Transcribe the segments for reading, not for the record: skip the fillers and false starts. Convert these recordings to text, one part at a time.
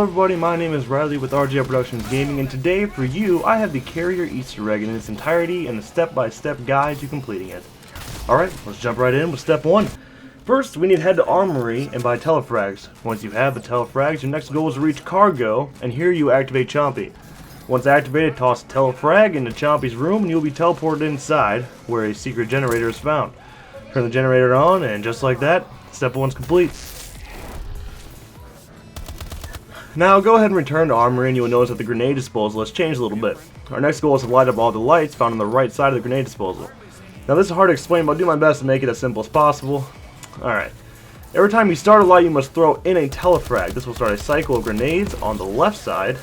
Hello everybody, my name is Riley with RGL Productions Gaming, and today for you I have the Carrier Easter egg in its entirety and a step-by-step guide to completing it. Alright, let's jump right in with step 1. First, we need to head to Armory and buy telefrags. Once you have the telefrags, your next goal is to reach Cargo, and here you activate Chompy. Once activated, toss a telefrag into Chompy's room and you'll be teleported inside, where a secret generator is found. Turn the generator on, and just like that, step 1's complete. Now go ahead and return to Armory and you will notice that the grenade disposal has changed a little bit. Our next goal is to light up all the lights found on the right side of the grenade disposal. Now this is hard to explain, but I'll do my best to make it as simple as possible. Alright. Every time you start a light, you must throw in a telefrag. This will start a cycle of grenades on the left side.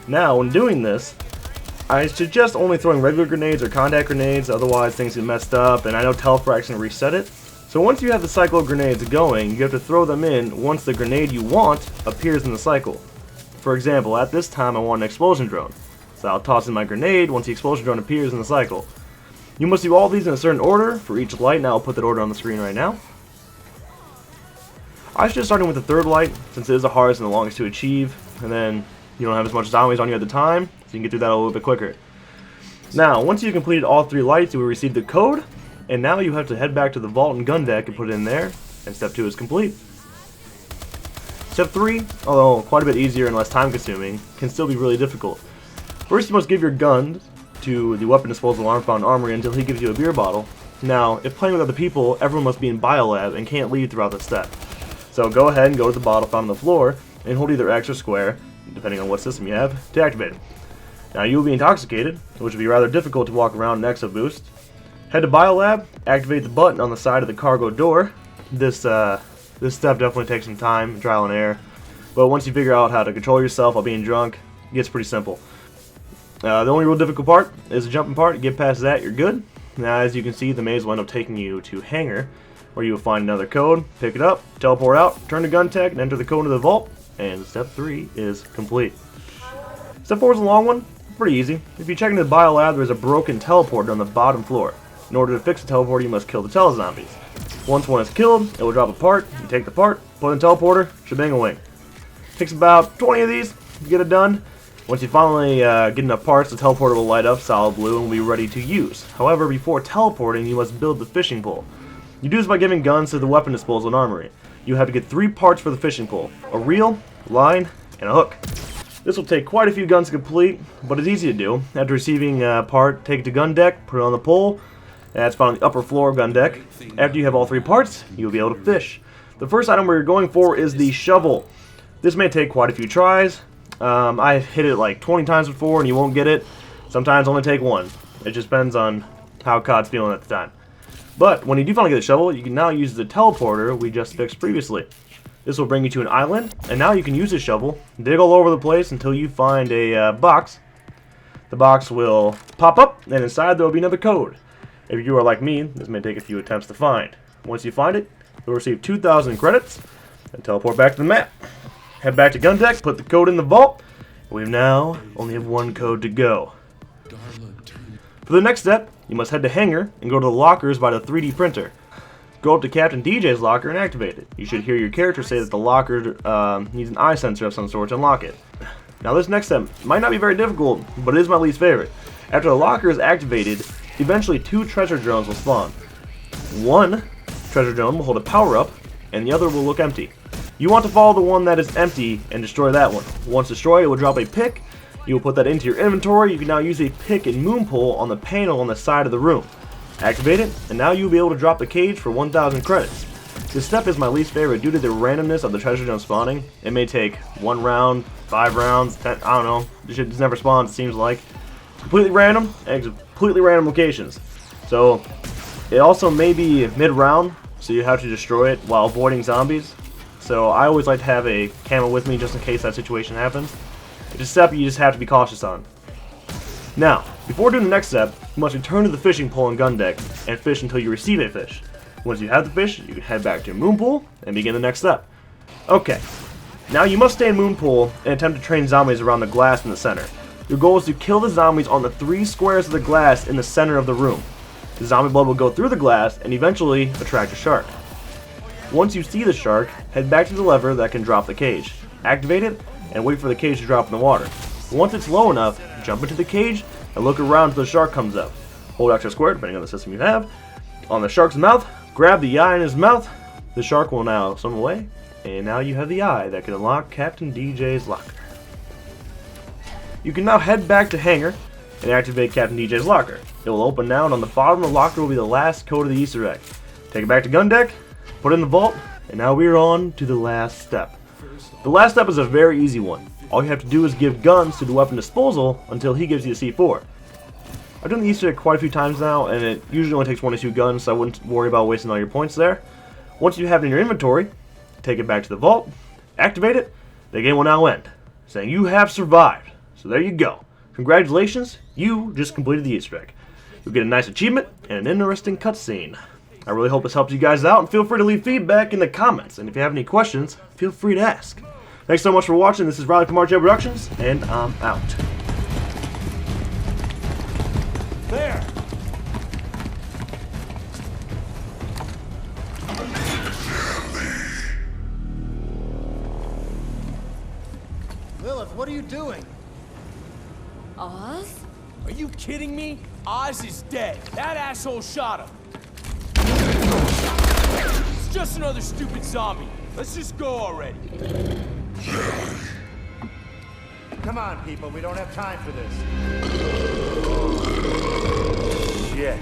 Now, when doing this, I suggest only throwing regular grenades or contact grenades, otherwise things get messed up, and I know telefrags can reset it. So once you have the cycle of grenades going, you have to throw them in once the grenade you want appears in the cycle. For example, at this time I want an explosion drone. So I'll toss in my grenade once the explosion drone appears in the cycle. You must do all these in a certain order for each light, and I'll put that order on the screen right now. I suggest starting with the third light, since it is the hardest and the longest to achieve, and then you don't have as much zombies on you at the time, so you can get through that a little bit quicker. Now, once you've completed all 3 lights, you will receive the code. And now you have to head back to the vault and gun deck and put it in there, and step 2 is complete. Step 3, although quite a bit easier and less time consuming, can still be really difficult. First you must give your gun to the weapon disposal arm found in Armory until he gives you a beer bottle. Now, if playing with other people, everyone must be in Biolab and can't leave throughout the step. So go ahead and go to the bottle found on the floor, and hold either X or square, depending on what system you have, to activate it. Now you will be intoxicated, which will be rather difficult to walk around in Exo Boost. Head to Biolab, activate the button on the side of the cargo door. This step definitely takes some time, trial and error, but once you figure out how to control yourself while being drunk, it gets pretty simple. The only real difficult part is the jumping part. Get past that, you're good. Now as you can see, the maze will end up taking you to Hangar, where you will find another code, pick it up, teleport out, turn to gun tech, and enter the code into the vault, and step 3 is complete. Step 4 is a long one, pretty easy. If you check into the Biolab, there is a broken teleporter on the bottom floor. In order to fix the teleporter, you must kill the telezombies. Once one is killed, it will drop a part. You take the part, put it in the teleporter, shebang-a-wing. Takes about 20 of these to get it done. Once you finally get enough parts, the teleporter will light up solid blue and will be ready to use. However, before teleporting, you must build the fishing pole. You do this by giving guns to the weapon disposal in Armory. You have to get 3 parts for the fishing pole: a reel, line, and a hook. This will take quite a few guns to complete, but it's easy to do. After receiving a part, take it to gun deck, put it on the pole. That's found on the upper floor of gun deck. After you have all 3 parts, you'll be able to fish. The first item we're going for is the shovel. This may take quite a few tries. I've hit it like 20 times before and you won't get it. Sometimes only take 1. It just depends on how COD's feeling at the time. But when you do finally get the shovel, you can now use the teleporter we just fixed previously. This will bring you to an island, and now you can use the shovel, dig all over the place until you find a box. The box will pop up, and inside there will be another code. If you are like me, this may take a few attempts to find. Once you find it, you'll receive 2,000 credits and teleport back to the map. Head back to gun deck, put the code in the vault. We now only have 1 code to go. For the next step, you must head to Hangar and go to the lockers by the 3D printer. Go up to Captain DJ's locker and activate it. You should hear your character say that the locker needs an eye sensor of some sort to unlock it. Now this next step might not be very difficult, but it is my least favorite. After the locker is activated, eventually 2 treasure drones will spawn. One treasure drone will hold a power-up, and the other will look empty. You want to follow the one that is empty and destroy that one. Once destroyed, it will drop a pick. You will put that into your inventory. You can now use a pick and moon pole on the panel on the side of the room. Activate it, and now you'll be able to drop the cage for 1,000 credits. This step is my least favorite due to the randomness of the treasure drone spawning. It may take 1 round, 5 rounds, 10, I don't know. It just never spawns, it seems like. It's completely random, and completely random locations. So it also may be mid-round, so you have to destroy it while avoiding zombies. So I always like to have a camo with me just in case that situation happens. It's a step you just have to be cautious on. Now, before doing the next step, you must return to the fishing pole and gun deck and fish until you receive a fish. Once you have the fish, you can head back to your moon pool and begin the next step. Okay, now you must stay in moon pool and attempt to train zombies around the glass in the center. Your goal is to kill the zombies on the 3 squares of the glass in the center of the room. The zombie blood will go through the glass and eventually attract a shark. Once you see the shark, head back to the lever that can drop the cage. Activate it, and wait for the cage to drop in the water. Once it's low enough, jump into the cage and look around until the shark comes up. Hold X or square, depending on the system you have. On the shark's mouth, grab the eye in his mouth. The shark will now swim away, and now you have the eye that can unlock Captain DJ's locker. You can now head back to Hangar and activate Captain DJ's locker. It will open now, and on the bottom of the locker will be the last code of the Easter egg. Take it back to gun deck, put it in the vault, and now we are on to the last step. The last step is a very easy one. All you have to do is give guns to the weapon disposal until he gives you a C4. I've done the Easter egg quite a few times now, and it usually only takes 1 or 2 guns, so I wouldn't worry about wasting all your points there. Once you have it in your inventory, take it back to the vault, activate it, the game will now end, saying you have survived. So there you go. Congratulations, you just completed the Easter egg. You'll get a nice achievement and an interesting cutscene. I really hope this helps you guys out, and feel free to leave feedback in the comments. And if you have any questions, feel free to ask. Thanks so much for watching. This is Riley from RJ Productions, and I'm out. There! Lilith, what are you doing? Oz? Are you kidding me? Oz is dead. That asshole shot him. It's just another stupid zombie. Let's just go already. Come on, people, we don't have time for this. Shit.